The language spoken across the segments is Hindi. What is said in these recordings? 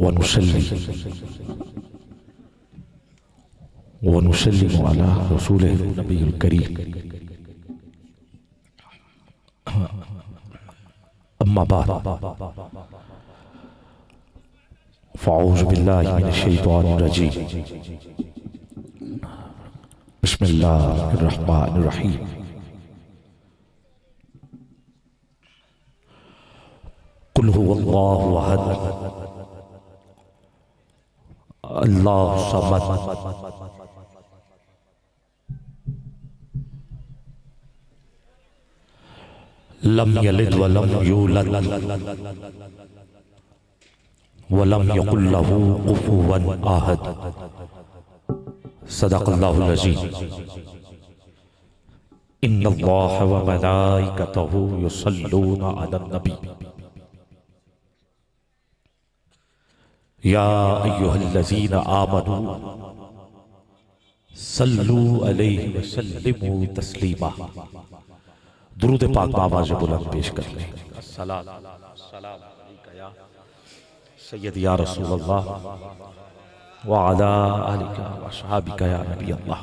वनुसल्ली वनुसल्लिमु अला रसूलिहिन नबिय्यिल करीम। अम्मा बाद फ़अऊज़ु बिल्लाहि मिनश शैतानिर रजीम। बिस्मिल्लाहिर रहमानिर रहीम। कुल हुवल्लाहु अहद अल्लाहु समद लम यलिद वलम यूलद वलम यकुल लहू कुफुवन अहद। सदक़ल्लाहुल अज़ीम। इन्नल्लाह व मलाइकतहू युसल्लूना अलन नबी या अय्युहल्लज़ीना आमनू सल्लू अलैहि व सल्लिमू तस्लीमा। दुरूद पाक आवाज़ बुलंद पेश कर लें। अस्सलाम अलैका या सय्यदी या रसूल अल्लाह व अला आलिका व अस्हाबिका या नबी अल्लाह।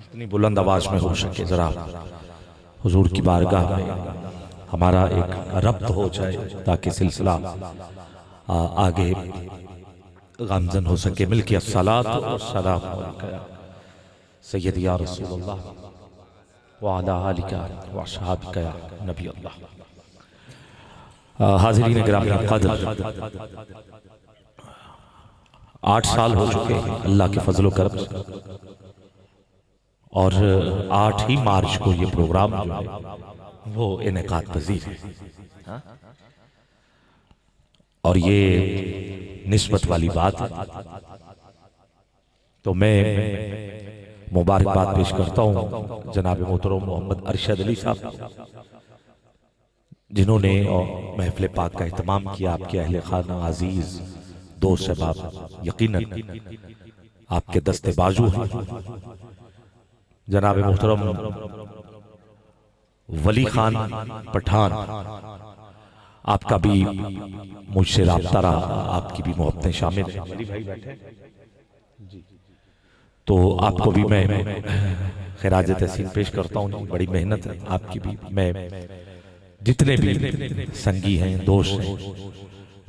इतनी बुलंद आवाज़ में हो सके ज़रा हुजूर की बारगाह में हमारा एक रब्त हो जाए ताकि सिलसिला आगे गामज़न हो सके। मिलके अस्सलातु वस्सलामु अलैका या सय्यदी या रसूल अल्लाह व अला आलिका व अस्हाबिका या नबी अल्लाह। हाज़िरीन गिरामी क़द्र, 8 साल हो चुके हैं अल्लाह के फजल करम से, और 8 ही मार्च को ये प्रोग्राम जो है वो इनेकाद पजीर है। और ये निस्बत वाली बात है, तो मैं मुबारकबाद पेश करता हूँ जनाब मोहतरम मोहम्मद अरशद अली साहब, जिन्होंने महफिल पाक का एहतमाम किया। आपके अहले खाना अजीज दोस्त शबाब यकीनन आपके दस्ते बाजू हैं। जनाब मोहतरम वली खान पठान, आपका भी मुझसे राब्ता रहा, आपकी भी मोहब्बतें शामिल हैं। वली भाई बैठे जी, तो आपको भी मैं खिराज तहसीन पेश करता हूँ। बड़ी मेहनत है आपकी भी। मैं जितने भी संगी हैं, दोस्त हैं,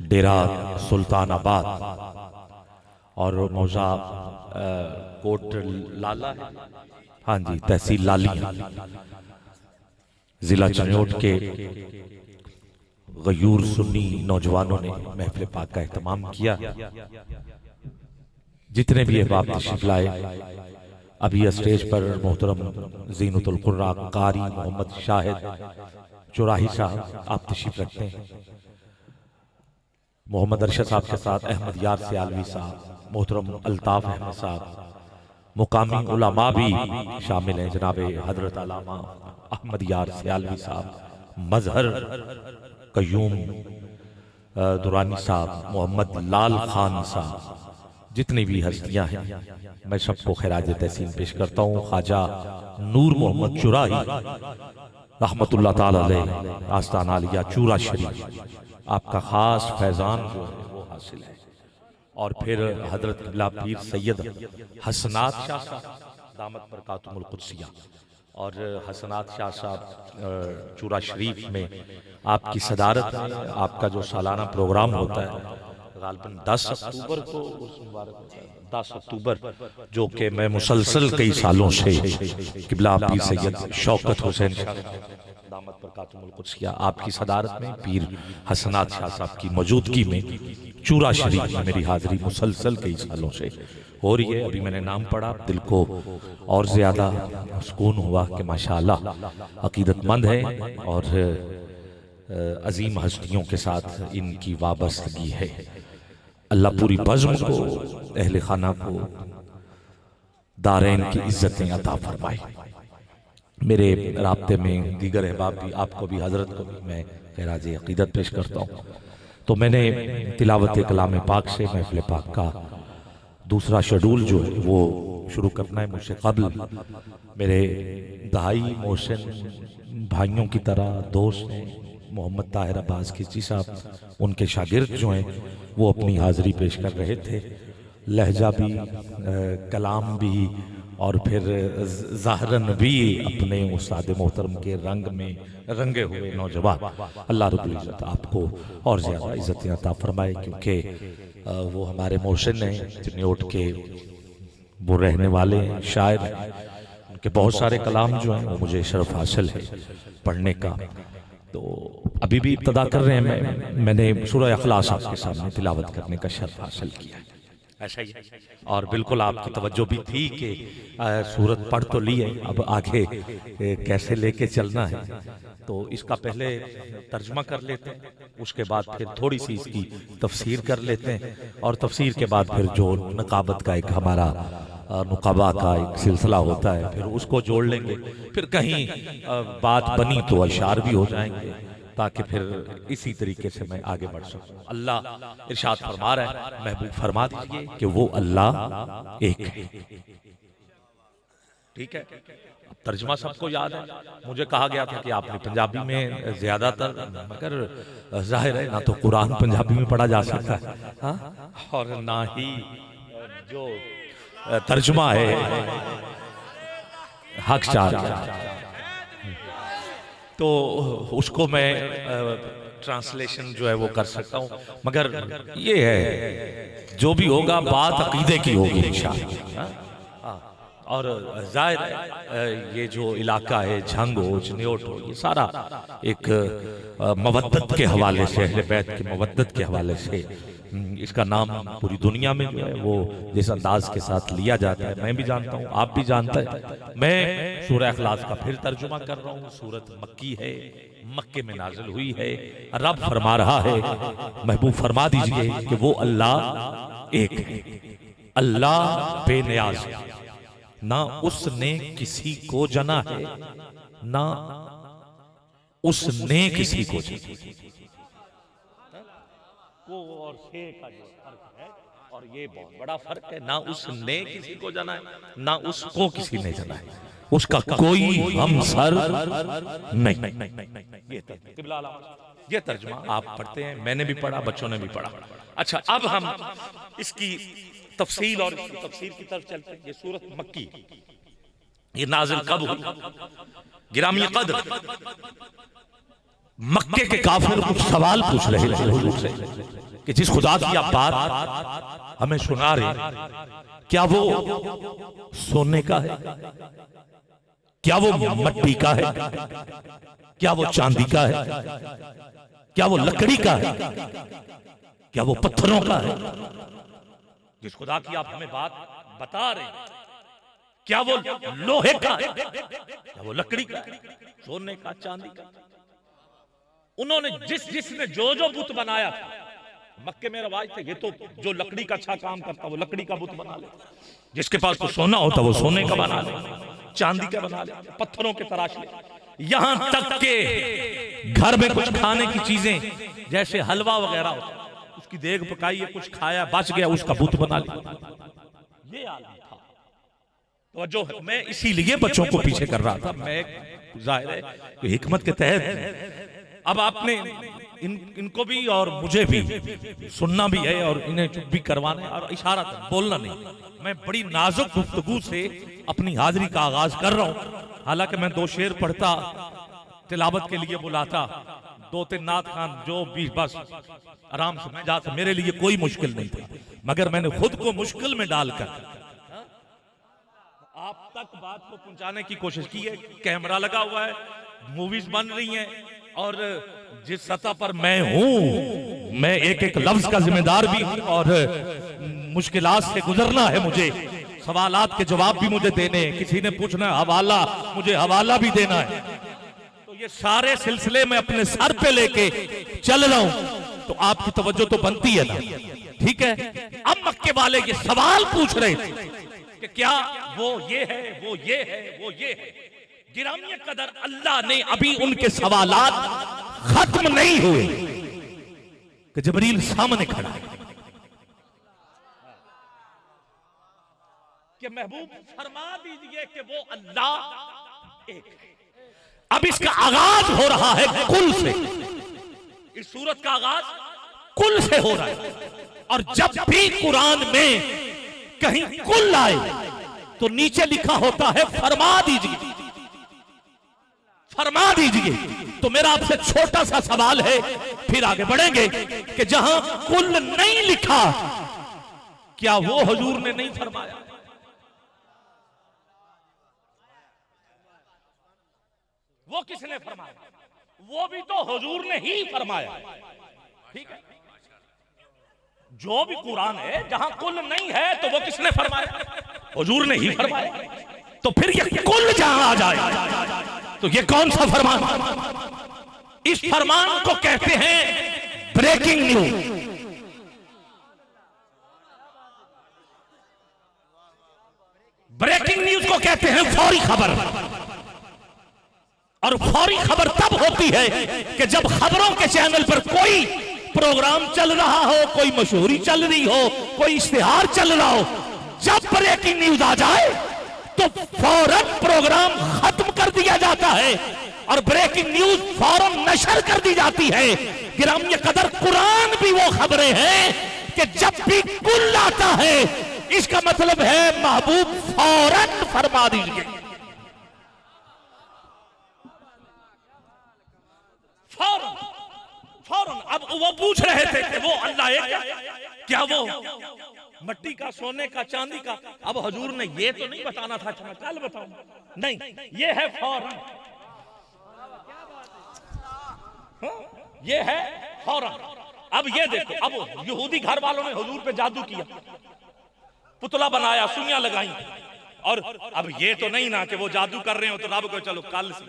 डेरा सुल्तानाबाद और मौजा कोट लाला, हाँ जी, तहसील लाली, जिला चन्योट के गयूर सुन्नी नौजवानों ने महफिल पाक का एहतमाम किया। जितने भी अहबाब तशरीफ लाए, अभी स्टेज पर मोहतरम ज़ीनतुल कुर्रा कारी मोहम्मद शाहिद चुराही साहब आप तशरीफ रखते हैं। मोहम्मद अरशद साहब के साथ अहमद यार सियालवी साहब, मोहतरम अल्ताफ अहमद साहब, मुकामी उलमा भी शामिल हैं। जनाब हजरत अल्लामा अहमद यार सियालवी साहब, मजहर कयूम दुरानी साहब, मोहम्मद लाल खान साहब, जितनी भी हस्तियां हैं मैं सबको खिराज तहसीन पेश करता हूँ। ख्वाजा नूर मोहम्मद चुराही रहमतुल्लाह ताला अलैह आस्ताना आलिया चूरा शरीफ, आपका खास फैजान जो है वो हासिल है। और फिर हजरत क़िबला पीर सैयद हसनात शाह साहब दामत बरकातुहुल कुद्सिया, और हसनात शाह साहब चूरा शरीफ में आपकी सदारत में आपका जो सालाना प्रोग्राम होता है गालबन 10 अक्टूबर को, 10 अक्टूबर, जो कि मैं मुसलसल कई सालों से क़िबला पीर सैयद शौकत हुसैन दामत बरकातुहुल कुद्सिया आपकी सदारत में पीर हसनात शाह साहब की मौजूदगी में चूरा शरीफ में मेरी हाजिरी मुसलसल कई सालों से हो रही है। अभी मैंने नाम पढ़ा, दिल को और ज्यादा सुकून हुआ कि माशाअल्लाह अकीदतमंद है और अजीम हस्तियों के साथ इनकी वाबस्तगी है। अल्लाह पूरी बज़्म को, अहले खाना को दारैन की इज्जतें अता फरमाए। मेरे राब्ते में दीगर अहबाब भी, आपको भी, हजरत को भी मैं खैराज अकीदत पेश करता हूँ। तो मैंने तिलावत कलाम पाक से महफिल पाक का दूसरा शेड्यूल जो है वो शुरू करना है। मुझसे कबल मेरे दहाई मोहसिन भाइयों की तरह दोस्त हैं, मोहम्मद ताहिर अब्बास खिची साहब, उनके शागिर्द जो हैं वो अपनी हाजिरी पेश कर रहे थे। लहजा भी, कलाम भी और फिर ज़ाहरन भी अपने उस्ताद मोहतरम के रंग में रंगे हुए नौजवान। अल्लाह रब्बुल इज़्ज़त आपको और ज़्यादा इज़्ज़त अता फरमाए, क्योंकि वो हमारे मोहसिन हैं, चिन्योट के वो रहने वाले हैं, शायर हैं। उनके बहुत सारे कलाम जो हैं वो मुझे शर्फ हासिल है पढ़ने का। तो अभी भी इब्तदा कर रहे हैं, मैंने सूरह इखलास आपके सामने तिलावत करने का शर्फ हासिल किया है। ऐसा ही है। और बिल्कुल आपकी तवज्जो भी थी कि सूरत पढ़ तो ली है, अब आगे कैसे लेके चलना है। तो इसका पहले तर्जमा कर लेते हैं, उसके बाद फिर थोड़ी सी इसकी तफसीर कर लेते हैं, और तफसीर के बाद फिर जो नकाबत का एक हमारा नुकाबा का एक सिलसिला होता है फिर उसको जोड़ लेंगे। फिर कहीं बात बनी तो अशार भी हो जाएंगे, ताकि फिर इसी तरीके से मैं आगे बढ़ सकूं। अल्लाह इरशाद फरमा रहा है, महबूब फरमा दीजिए कि वो अल्लाह एक है। ठीक है, अब तर्जमा सबको याद है। मुझे कहा गया था कि आपने पंजाबी में ज्यादातर, मगर जाहिर है ना तो कुरान पंजाबी में पढ़ा जा सकता है, हाँ? और ना ही जो तर्जमा है हक चार, तो उसको मैं ट्रांसलेशन जो है वो कर सकता हूँ। मगर ये है जो भी होगा बात अकीदे की होगी इंशाअल्लाह। और जाहिर है ये जो इलाका है झंग हो, जन्योट हो, ये सारा एक मवद्दत के हवाले से, अहले बैत के मवद्दत के हवाले से इसका नाम पूरी दुनिया में जो है वो जिस अंदाज के साथ लिया जाता है, मैं भी जानता हूँ, आप भी जानते हैं। मैं सूरह इखलास का फिर तर्जुमा कर रहा हूँ। सूरत मक्की है, मक्के में नाजिल हुई है। रब फरमा रहा है, महबूब फरमा दीजिए कि वो अल्लाह एक है, अल्लाह बेनियाज है, ना उसने किसी को जना है, ना उसने किसी को जना। वो और से का जो फर्क है, और ये बहुत बड़ा फर्क है, ना उसने किसी को जना है, ना उसको किसी ने जना है, उसका कोई हमसर नहीं। ये तर्जुमा आप पढ़ते हैं, मैंने भी पढ़ा, बच्चों ने भी पढ़ा। अच्छा, अब हम इसकी तफसील और इसकी तफसीर की तरफ चलते हैं। ये सूरत मक्की, ये नाजिल कब हुई? गिरामी कद्र मक्के के काफिर कुछ सवाल पूछ रहे थे हुजूर से कि जिस खुदा की आप बात हमें सुना रहे, क्या वो सोने का है, क्या वो मिट्टी का है, क्या वो चांदी का है, क्या वो लकड़ी का है, क्या वो पत्थरों का है? जिस खुदा की आप हमें बात बता रहे, क्या वो लोहे का है, क्या वो लकड़ी का है, सोने का, चांदी का? उन्होंने जिसने जो बुत बनाया था, मक्के में रवाज थे, ये तो जो लकड़ी का अच्छा काम करता वो लकड़ी का बुत बना ले, जिसके पास तो सोना होता वो सोने का बना ले, चांदी का बना ले, पत्थरों के तराश ले। यहां तक के घर में कुछ खाने की चीजें जैसे हलवा वगैरह होता, उसकी देग पकाई है, कुछ खाया बच गया, उसका बुत बना लिया। ये आलम था। तो जो मैं इसीलिए बच्चों को पीछे कर रहा था, मैं जाहिर है कि हिकमत के तहत अब आपने इनको भी और मुझे भी सुनना भी है और इन्हें चुप भी करवाना है और इशारा तक बोलना नहीं। मैं बड़ी नाजुक गुफ्तगू से अपनी हाजिरी का आगाज कर रहा हूं। हालांकि मैं 2 शेर पढ़ता, तिलावत के लिए बुलाता, 2-3 नात खान जो भी बस आराम से मैं जाता, मेरे लिए कोई मुश्किल नहीं था। मगर मैंने खुद को मुश्किल में डालकर आप तक बात को पहुंचाने की कोशिश की है। कैमरा लगा हुआ है, मूवीज बन रही हैं, और जिस सतह पर मैं हूं, मैं एक लफ्ज का जिम्मेदार भी हूं और मुश्किलात से गुजरना है मुझे, सवालात के जवाब भी मुझे देने, किसी ने पूछना हवाला, मुझे हवाला भी देना है। तो ये सारे सिलसिले में अपने सर पे लेके चल रहा हूं, तो आपकी तवज्जो तो बनती है ना, ठीक है? अब मक्के वाले ये सवाल पूछ रहे थे कि क्या वो ये है, वो ये है, वो ये है। गिरामी कदर अल्लाह ने अभी उनके सवालात खत्म नहीं हुए कि जबरील सामने खड़ा है कि महबूब फरमा दीजिए कि वो अल्लाह एक है। अब इसका आगाज हो रहा है कुल से। इस सूरत का आगाज कुल से हो रहा है। और जब भी कुरान में कहीं कुल आए तो नीचे लिखा होता है फरमा दीजिए, फरमा दीजिए। तो मेरा आपसे छोटा सा सवाल है, फिर आगे बढ़ेंगे, कि जहां कुल नहीं लिखा, क्या वो हुजूर ने नहीं फरमाया? वो किसने फरमाया? वो भी तो हुजूर ने ही फरमाया। ठीक है, जो भी कुरान है जहां कुल नहीं है तो वो किसने फरमाया? हुजूर ने ही फरमाया। तो फिर ये कुल जहां आ जाए तो ये कौन सा फरमान? इस फरमान को कहते हैं ब्रेकिंग न्यूज। ब्रेकिंग न्यूज को कहते हैं फौरी खबर। और फौरी खबर तब होती है कि जब खबरों के चैनल पर कोई प्रोग्राम चल रहा हो, कोई मशहूरी चल रही हो, कोई इश्तिहार चल रहा हो, जब ब्रेकिंग न्यूज आ जाए तो फौरन प्रोग्राम खत्म कर दिया जाता है और ब्रेकिंग न्यूज फौरन नशर कर दी जाती है। गिरामी कदर कुरान भी वो खबरें हैं कि जब भी कुल आता है, इसका मतलब है महबूब फौरन फरमा दीजिए, फौरन फौरन। अब वो पूछ रहे थे कि वो अल्लाह है क्या वो मट्टी का, सोने का, चांदी का? अब हुजूर ने ये तो नहीं बताना था, मैं कल बताऊंगा, नहीं, ये है फौरन, ये है फौरन। अब ये देखो, अब यहूदी घर वालों ने हुजूर पे जादू किया, पुतला बनाया, सुइयां लगाई, और अब ये तो नहीं ना कि वो जादू कर रहे हो तो रब को चलो कल से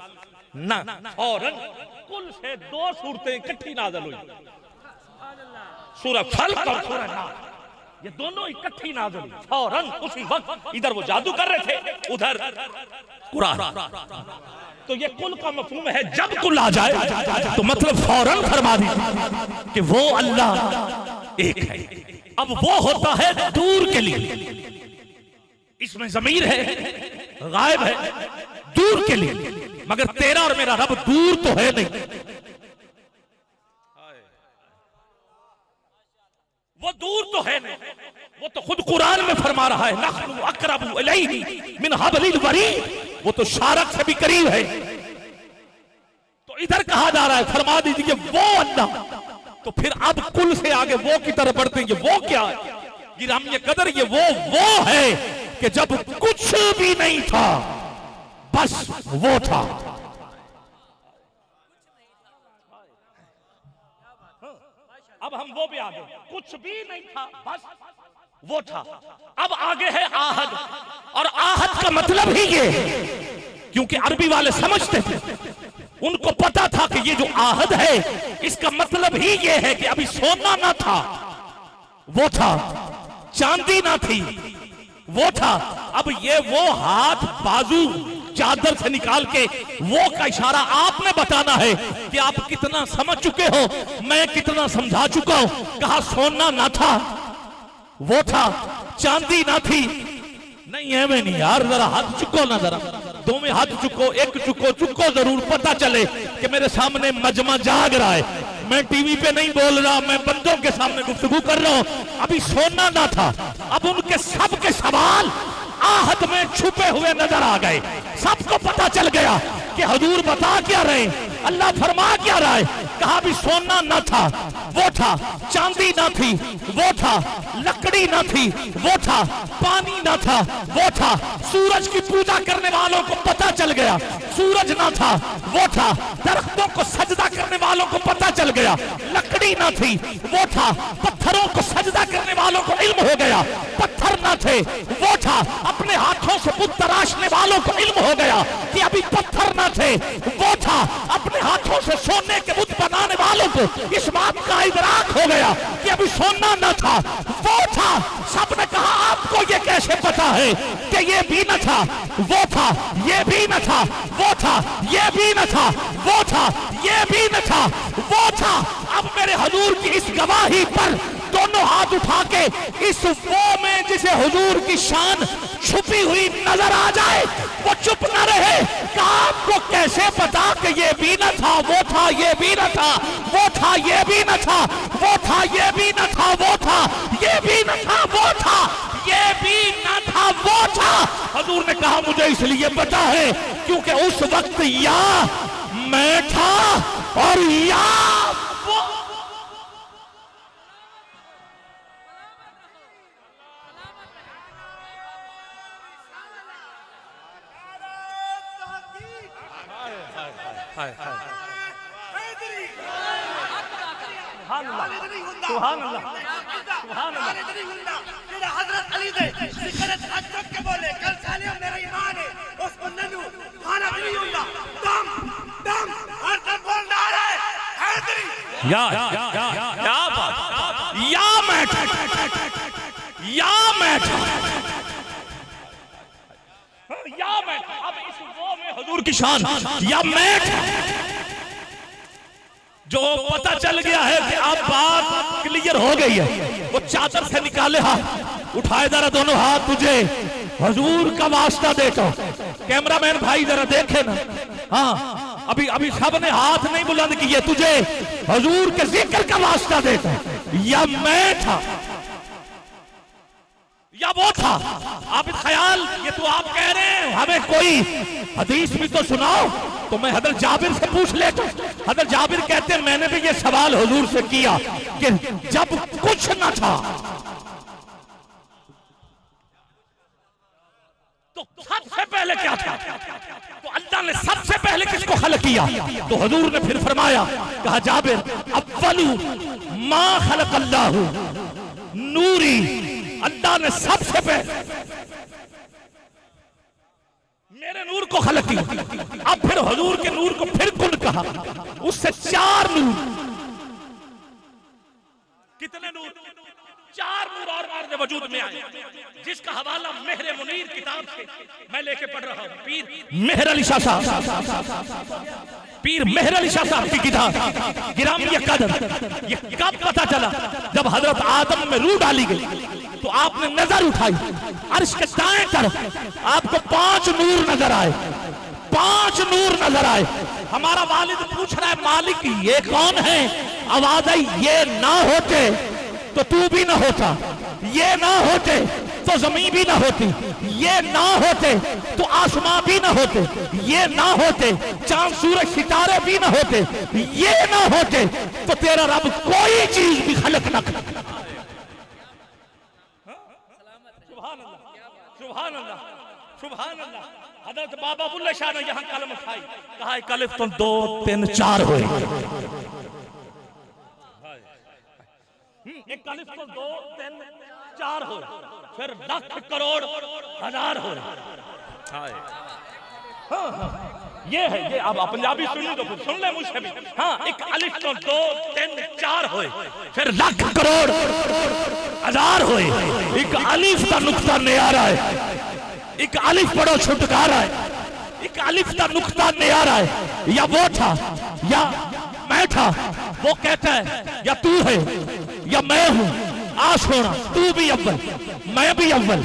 ना, फौरन कुल से दो सूरतें इकट्ठी नाज़िल हुई, सूरह फल्क और सूरह नास, ये दोनों इकट्ठी नाज़िल हुई फौरन उसी वक्त। इधर वो जादू कर रहे थे, उधर कुरान। तो ये कुल का मफहूम है, जब कुल आ जाए तो मतलब फौरन फरमा दीजिए कि वो अल्लाह एक है। अब वो होता है दूर के लिए, इसमें ज़मीर है, गायब है, दूर के लिए। मगर तेरा और मेरा रब दूर तो है नहीं, वो दूर तो है नहीं, वो तो खुद कुरान में फरमा रहा है, नहनु अक़रबु इलैहि मिन हब्लिल वरीद, वो तो शारक से भी करीब है। तो इधर कहा जा रहा है फरमा दीजिए वो अल्लाह। तो फिर अब कुल से आगे वो की तरफ बढ़ते हैं, वो क्या है? गिरामी कदर ये वो है कि जब कुछ भी नहीं था, बस वो था। अब हम वो भी आगे, कुछ भी नहीं था, बस वो था। अब आगे है आहद, और आहद का मतलब ही ये, क्योंकि अरबी वाले समझते थे, उनको पता था कि ये जो आहद है इसका मतलब ही ये है कि अभी सोना ना था, वो था, चांदी ना थी, वो था। अब ये वो हाथ बाजू चादर से निकाल के वो का इशारा आपने बताना है कि आप कितना समझ चुके हो, मैं कितना समझा चुका हूं। कहा सोना ना था, वो था, चांदी ना थी। नहीं है मैं नहीं यार, जरा हाथ चुको ना, जरा दो में हाथ चुको, एक चुको, चुको जरूर, पता चले कि मेरे सामने मजमा जाग रहा है। मैं टीवी पे नहीं बोल रहा, मैं बंदों के सामने गुफ्तगू कर रहा हूं। अभी सोना ना था, अब उनके सबके सवाल आहद में छुपे हुए नजर आ गए। सबको पता चल गया कि हुजूर बता क्या रहे, अल्लाह फरमा क्या रहा है। कहा भी सोना ना था, वो था, चांदी ना थी, वो था, लकड़ी ना थी, वो था, पानी ना था, वो था। सूरज की पूजा करने वालों को पता चल गया, सूरज ना था, वो था। दरख्तों को सजदा करने वालों को पता चल गया, लकड़ी ना थी, वो था। पत्थरों को सजदा करने वालों को इल्म हो गया, पत्थर ना थे, वो था। अपने हाथों से बुत तराशने वालों को इल्म हो गया कि अभी पत्थर ना थे, वो था। अपने हाथों से सोने के बुत बनाने वालों को इस बात का इदराक हो गया कि अभी सोना न था, वो था। सबने कहा आपको ये कैसे पता है कि ये भी न था, वो था, ये भी न था, वो था, ये भी न था, वो था, ये भी न था, वो था। अब मेरे हुजूर की इस गवाही पर दोनों हाथ उठा के इस वो में जिसे हुजूर की शान छुपी हुई नजर आ जाए, वो चुप ना रहे। कहा आपको कैसे पता कि ये भी न था, वो था, ये भी न था, वो था, ये भी न था, वो था, ये भी न था, वो था, ये भी न था, वो था, ये भी न था, वो था। हजूर ने कहा मुझे इसलिए पता है क्योंकि उस वक्त या मैं था और या वो। सुभान अल्लाह, सुभान अल्लाह। जेड़ा हजरत अली दे सिकरत हक तक के बोले कल साले मेरा ईमान है उस बंदे नु खाना नहीं हुंदा। दम दम हर दम बोलना है हैदरी या बात, या मैं था, या मैं था, या मैं था। अब इस वो में हुजूर की शान या मैं था। जो पता चल गया है कि अब बात क्लियर हो गई है, वो चादर से निकाले हाथ, उठाए जरा दोनों हाथ, तुझे हुजूर का वास्ता देता हूं। कैमरामैन भाई जरा देखे ना, हाँ अभी अभी सबने हाथ नहीं बुलंद किए, तुझे हुजूर के जिक्र का वास्ता देता हूं। या मैं था या वो था। आप ख्याल ये तो आप कह रहे हैं, हमें कोई हदीस भी तो सुनाओ। तो मैं हजरत जाबिर से पूछ लेता हूं। हजरत जाबिर कहते हैं मैंने भी ये सवाल हुजूर से किया कि जब कुछ न था तो सबसे पहले क्या था? तो अल्लाह ने सबसे पहले किसको खलक किया? तो हुजूर ने फिर फरमाया, कहा जाबिर अव्वलु मा खलक अल्लाहु नूरी। अल्लाह ने सबसे पहले मेरे नूर को खलक किया। अब फिर हुजूर के नूर को फिर कुल कहा, उससे 4 नूर। कितने नूर? 4 नूर और वजूद में आए, जिसका हवाला मेहर मुनीर किताब से मैं लेके पढ़ रहा हूं। पीर मेहर अली शाह साहब, पीर मेहर अली शाह साहब की किताब गिरामी कदर। ये कब पता चला? जब हजरत आदम में रूह डाली गई तो आपने नजर उठाई, अर्श के दाएं तरफ आपको 5 नूर नजर आए, 5 नूर नजर आए। हमारा वालिद पूछ रहा है मालिक ये कौन है? आवाज आई ये ना होते तो तू भी ना होता, ये ना होते तो जमीन भी ना होती, ये ना होते तो आसमां भी ना होते, ये ना होते चांद सूरज सितारे भी ना होते, ये ना होते तो तेरा रब कोई चीज भी खलक ना कर। सुभान अल्लाह, सुभान अल्लाह, सुभान अल्लाह। हजरत बाबा बुल्ले शाह ने यहाँ कलम उठाई, कहा एक अलिफ तो 2 3 4 हुए। एक अलिफ तो 2 3 4 हो, फिर लाख करोड़ हजार हो। ये है, ये अब पंजाबी सुनी तो फिर सुन ले मुझसे भी। हाँ, एक अलिफ तो 2 3 4 होए, फिर लाख करोड़ हजार होए। एक अलिफ का नुक्ता न्यारा है, एक अलिफ बड़ो छुटकारा है, एक अलिफ का नुक्ता न्यारा है। या वो था या मैं था। वो कहता है या तू है या मैं हूं। आश होना, तू भी अव्वल मैं भी अव्वल,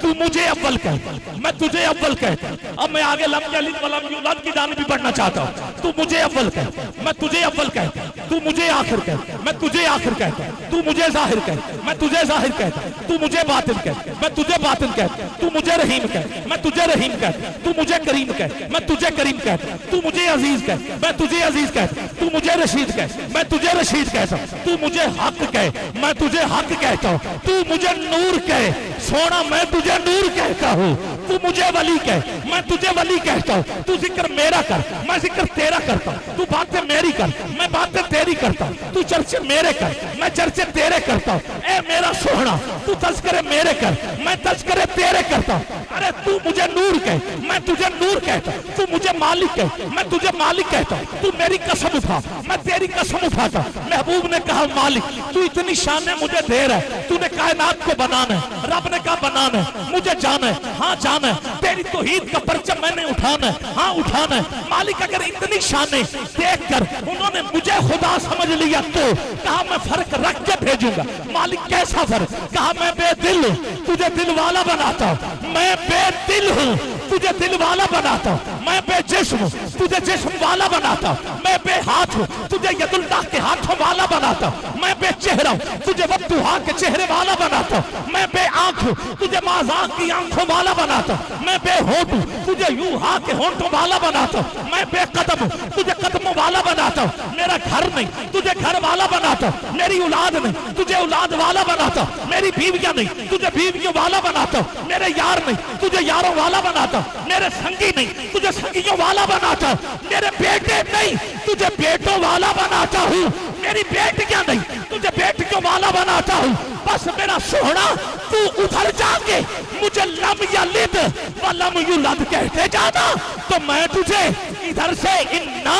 तू मुझे अव्वल कह मैं तुझे अव्वल कहता। अब मैं आगे लम यलिद वलम यूलद की जान भी बढ़ना चाहता हूं। तू मुझे अव्वल कह मैं तुझे अव्वल कहता, तू मुझे आखिर कह मैं तुझे आखिर कहता, तू मुझे जाहिर कह मैं तुझे जाहिर कहता, तू मुझे बातिन कह मैं तुझे बातिन कहता, तू मुझे रहीम कह मैं तुझे रहीम कहता, तू मुझे करीम कह मैं तुझे करीम कहता, तू मुझे अजीज कह मैं तुझे अजीज कहता, तू मुझे रशीद कह मैं तुझे रशीद कहता, तू मुझे हक कह मैं तुझे हक कहता हूं, तू मुझे नूर कह सोना मैं तुझे नूर कहता हूं, तू मुझे वली कह मैं तुझे वली कहता हूं, तू जिक्र मेरा कर मैं जिक्र तेरा करता हूं, तू बातें मेरी कर मैं बातें तेरी करता हूं, तू चर्चे मेरे कर मैं चर्चे तेरे करता हूं। ए मेरा सोहना तू तस्करे मेरे कर मैं तस्करे तेरे करता हूं। अरे तू मुझे नूर कह मैं तुझे नूर कहता हूं, तू मुझे मालिक कह मैं तुझे मालिक कहता हूं, तू मेरी कसम उठा मैं तेरी कसम उठाता। महबूब ने कहा मालिक तू इतनी शानें मुझे दे रहा है, तूने कायनात को बनाना है, रब ने कहा बनाना है, मुझे जाना है, हाँ जाना है, तेरी तौहीद का परचम मैंने उठाना है, हाँ उठाना है। मालिक अगर इतनी शानें देख कर उन्होंने मुझे खुदा समझ लिया तो कहा मैं फर्क रख के भेजूंगा। मालिक कैसा फर्क? कहा मैं बेदिल हूं तुझे दिल वाला बनाता हूं, मैं बेदिल हूं तुझे दिल वाला बनाता हूँ, मैं बेजिस्म तुझे जिस्म वाला बनाता हूँ, मैं बेहाथ हूँ तुझे यदुल्लाह के हाथों वाला बनाता हूँ, मैं बेचेहरा हूँ तुझे वद्दुहा के चेहरे वाला बनाता हूँ, मैं बेआँख हूँ तुझे माज़ाक की आंखों वाला बनाता हूँ, मैं बेहोंठ हूँ तुझे यूहा के होंठों वाला बनाता हूँ, मैं बेकदम हूँ तुझे कदमों वाला बनाता हूँ, मेरा घर नहीं तुझे घर वाला बनाता हूँ, मेरी औलाद नहीं तुझे औलाद वाला बनाता हूँ, मेरी बीवियां नहीं तुझे बीवियों वाला बनाता हूँ, मेरे यार नहीं तुझे यारों वाला बनाता हूँ, मेरे संगी नहीं तुझे संगियों वाला बनाता हूँ, मेरे बेटे नहीं तुझे बेटों वाला बनाता हूँ, मेरी बेटियां नहीं तुझे बेटियों वाला बनाता हूँ। बस मेरा सोहना तू उधर जाके मुझे लम यलिद व लम युलद कहते जाना, तो मैं तुझे इधर से इन्ना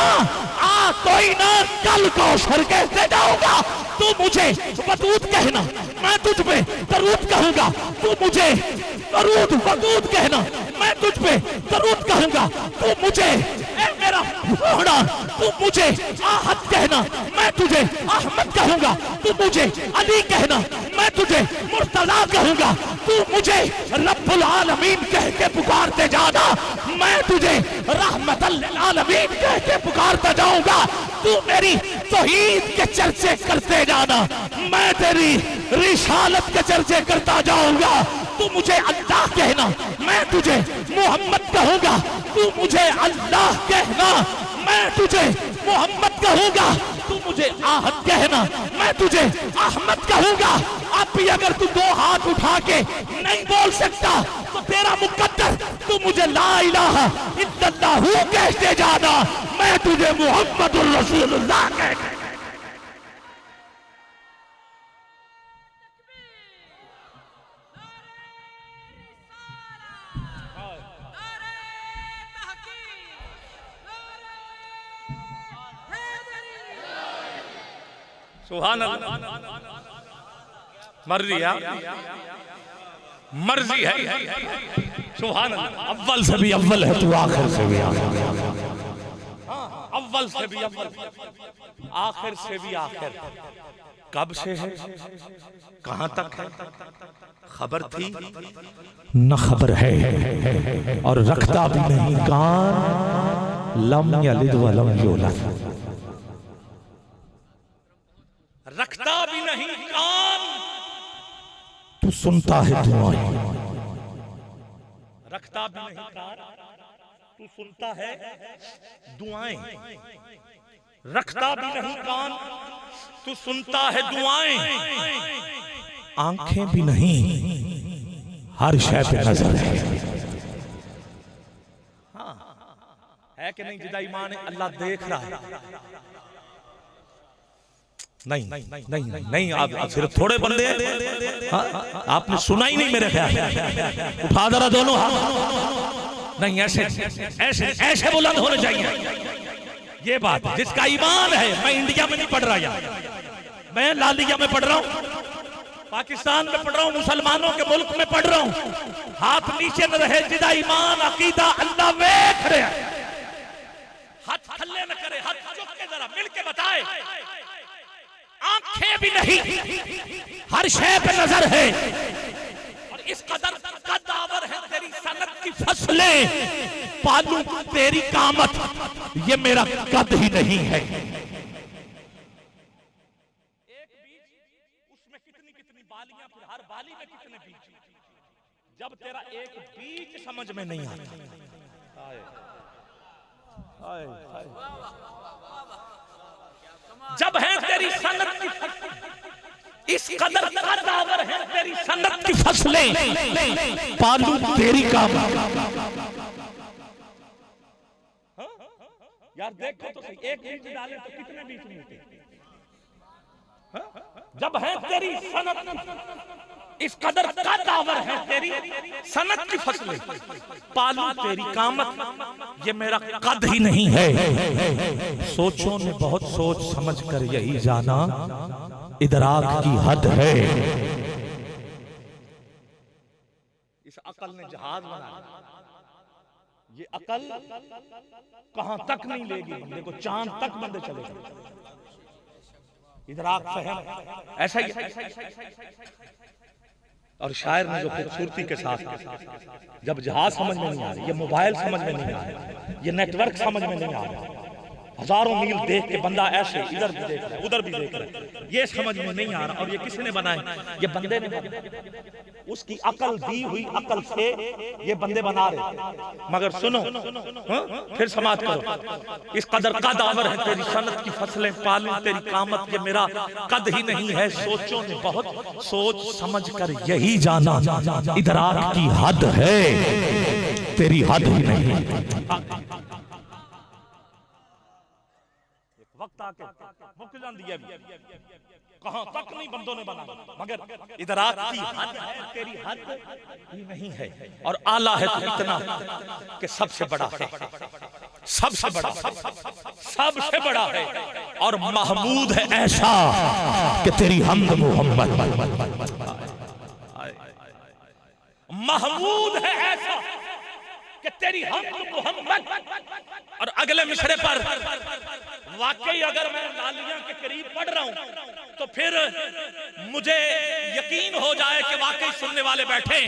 आ कोई ना कल कौशर कहते जाऊंगा। तू मुझे वदूद कहना, मैं तुझ पे दरूद कहूंगा, तू मुझे दरूद वदूद कहना, मैं तुझ पे दरूद कहूंगा, तू मुझे ए मेरा सोहना तू मुझे आहत कहना, मैं तुझे अहमद कहूंगा, तू मुझे अली कहना, मैं तुझे मुर्तजा कहूंगा, तू मुझे रब्बुल आलमीन कह के पुकारते जाना, मैं तुझे रहमतल लिल आलमीन कह के पुकारता जाऊंगा। तू मेरी तौहीद के चर्चे करते जाना, मैं तेरी रिसालत के चर्चे करता जाऊंगा। तू मुझे अल्लाह कहना, मैं तुझे मोहम्मद कहूंगा, तू मुझे अल्लाह कहना, मैं तुझे मोहम्मद कहूंगा, तू मुझे आहद कहना, मैं तुझे अहमद कहूंगा। अब भी अगर तू दो हाथ उठा के नहीं बोल सकता तो तेरा मुकद्दर तू मुझे ला इलाहा इल्लल्लाहु कहते जाना, मैं तुझे मुहम्मदुर रसूलुल्लाह कहते। सुभान अल्लाह, मर्जी है, मर्जी है, सुभान अल्लाह। अव्वल से भी अव्वल है तू, आखिर से भी आखिर, अव्वल से भी अव्वल, आखिर से भी आखिर। कब से है, कहां तक है, खबर थी न खबर है और रखता भी नहीं कान, लम यलिद व लम यूलद, रखता भी नहीं कान, तू सुनता है दुआएं, रखता भी नहीं कान, तू सुनता है दुआएं, रखता भी नहीं कान, तू सुनता है दुआएं, आंखें भी नहीं हर शय पे नजर है। हाँ है कि नहीं जिदा ईमान है, अल्लाह देख रहा है। नहीं नहीं नहीं नहीं, आप सिर्फ थोड़े बंदे हैं, आपने सुना ही नहीं मेरे ख्याल। उठा जरा दोनों हाथ, नहीं ऐसे ऐसे ऐसे बुलंद होने चाहिए। ये बात है जिसका ईमान है। मैं इंडिया में नहीं पढ़ रहा यार, मैं लालिया में पढ़ रहा हूँ, पाकिस्तान में पढ़ रहा हूँ, मुसलमानों के मुल्क में पढ़ रहा हूँ। हाथ नीचे न रहे, जिदा ईमान अकीदा अल्लाह देख रहे हैं। हाथ थल्ले न करे, हाथ चुक के जरा मिल के बताए। आंखें भी नहीं हर शय पे नजर है, और इस कदर कदावर है तेरी सनत की फसलें, पालू तेरी कामत, ये मेरा कद ही नहीं है। एक बीज, उसमें कितनी कितनी बालियां, फिर हर बाली में कितने बीज। जब तेरा एक बीज समझ में नहीं आता, जब है तेरी सनत की, इस कदर कदावर है तेरी सनत की फसलें, पालू तेरी कामत। यार देखो तो सही, एक बीज डाले तो कितने बीज मिलते। जब है तेरी सनत, इस कदर कदावर है तेरी सनत की फसलें, पालू तेरी कामत, ये मेरा कद ही नहीं है। सोचों ने बहुत सोच समझ कर यही जाना, इदराक की हद है। इस अकल ने जहाज बनाया, ये अकल कहां तक नहीं लेगी बंदे को, चांद तक बंदे चले गए। इदराक फहम ऐसा ही और शायर ने जो खूबसूरती के साथ जब जहाज समझ में नहीं आ रही, ये मोबाइल समझ में नहीं आ रहा, ये नेटवर्क समझ में नहीं आ रहा, हजारों मील देख के बंदा ऐसे इधर भी देख रहा है उधर भी देख रहा है, ये समझ में नहीं आ रहा। और ये किसने बनाए? ये बंदे ने बनाए। उसकी अकल दी हुई अकल से ये बंदे बना रहे। मगर सुनो, फिर समाप्त करो। इस कदर कद आवर है तेरी सनत की फसलें पालूं तेरी कामत, ये मेरा कद ही नहीं है। सोचों ने बहुत सोच समझ कर यही जाना, इदराक की हद है तेरी हद ही नहीं। वक्त आके मुक जाती है, कहां तक नहीं बंदों ने बना, मगर इदराक की हद है तेरी हद ही नहीं है। और आला है तो इतना कि सबसे बड़ा है, सबसे बड़ा, सबसे बड़ा है। और महमूद है ऐसा कि तेरी हमद मोहम्मद, महमूद है ऐसा कि तेरी हमद मोहम्मद। और अगले मिसरे पर वाकई अगर मैं लालियां के करीब पढ़ रहा हूं तो फिर मुझे यकीन हो जाए कि वाकई सुनने वाले बैठे।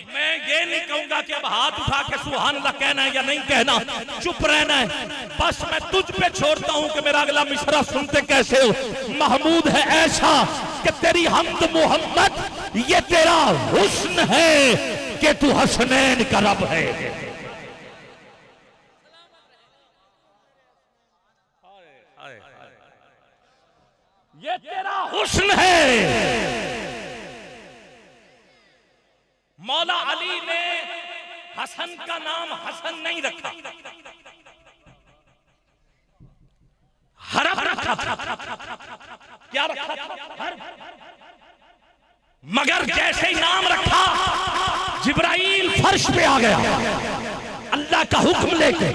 मैं ये नहीं कहूंगा कि अब हाथ उठा के सुभान अल्लाह कहना है या नहीं कहना, चुप रहना है। बस मैं तुझ पे छोड़ता हूं कि मेरा अगला मिसरा सुनते कैसे हो। महमूद है ऐसा कि तेरी हमद मोहम्मद, ये तेरा हुस्न है कि तू हसनैन का रब है। ये तेरा हुस्न है। मौला अली ने हसन का नाम हसन नहीं रखा, हरफ रखा था। क्या रखा था? हरफ। मगर जैसे ही नाम रखा जिब्राइल फर्श पे आ गया, अल्लाह का हुक्म लेके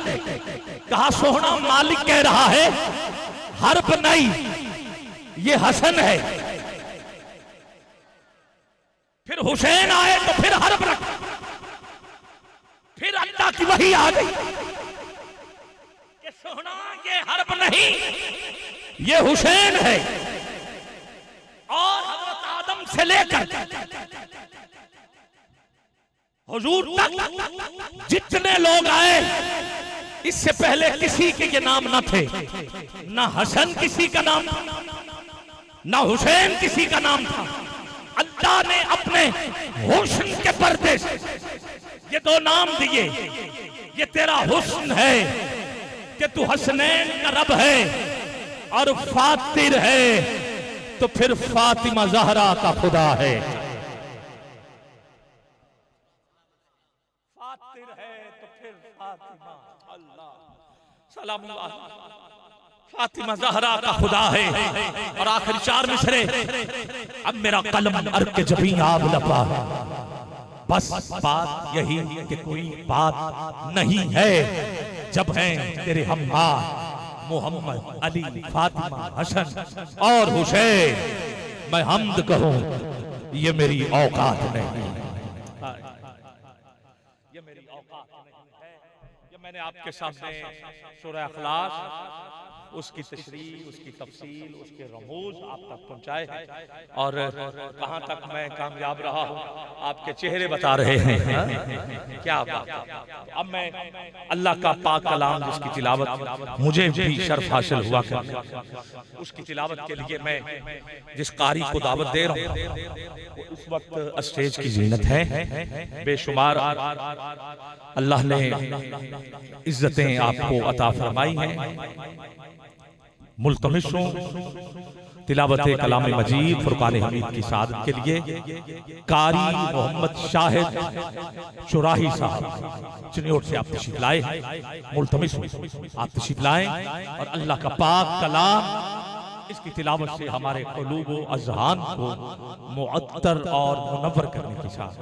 कहा सोहना मालिक कह रहा है हरफ नहीं, ये हसन है। फिर हुसैन आए तो फिर हरफ रखा, फिर अल्लाह की वही आ गई कि सोहना ये हरफ नहीं, ये हुसैन है। और हज़रत आदम से लेकर हुजूर तक जितने लोग आए, इससे पहले किसी के ये नाम न थे। ना हसन किसी का नाम था, ना हुसैन किसी का नाम था। अल्लाह ने अपने हुस्न के पर्दे से ये दो नाम दिए। ये तेरा हुस्न है कि तू हसनैन का रब है और फातिर है तो फिर फातिमा ज़हरा का खुदा है। फातिर है तो फिर फातिमा, अल्लाह सलामुल्लाह, फातिमा ज़हरा का खुदा है। और आखिरी चार मिसरे, अब मेरा कलम अर्क के जबीं आब लपा है। बस बात यही कि कोई बात नहीं है जब हैं तेरे हममार मोहम्मद, अली, फातिमा, हसन और हुसैन। मैं हम्द कहूं ये मेरी औकात नहीं, ये मेरी औकात नहीं है। ये मैंने आपके सामने सूरह इखलास, उसकी तशरीह, उसकी तफसील, उसके रमूज आप तक पहुंचाए हैं। और कहां तक मैं कामयाब रहा हूं आपके चेहरे बता रहे हैं। क्या बात। अब मैं अल्लाह का पाक कलाम जिसकी तिलावत मुझे भी शर्फ हासिल हुआ करने, उसकी तिलावत के लिए मैं जिस कारी को दावत दे रहा हूं, उस वक्त स्टेज की जीनत है। बेशुमार अल्लाह ने इज्जतें आपको अता फरमाई हैं। मुल्तमिसों तिलावत कलाम मजीद फुरकान हमीद की सादत के लिए कारी मोहम्मद शाहिद चुराही साहब चिन्योट से आप तशरीफ लाए। मुल्तमिस आप तशरीफ लाएं और अल्लाह का पाक कलाम इसकी तिलावत से हमारे क़ुलूब व अज़हान को मुअत्तर और मुनव्वर करने की साथ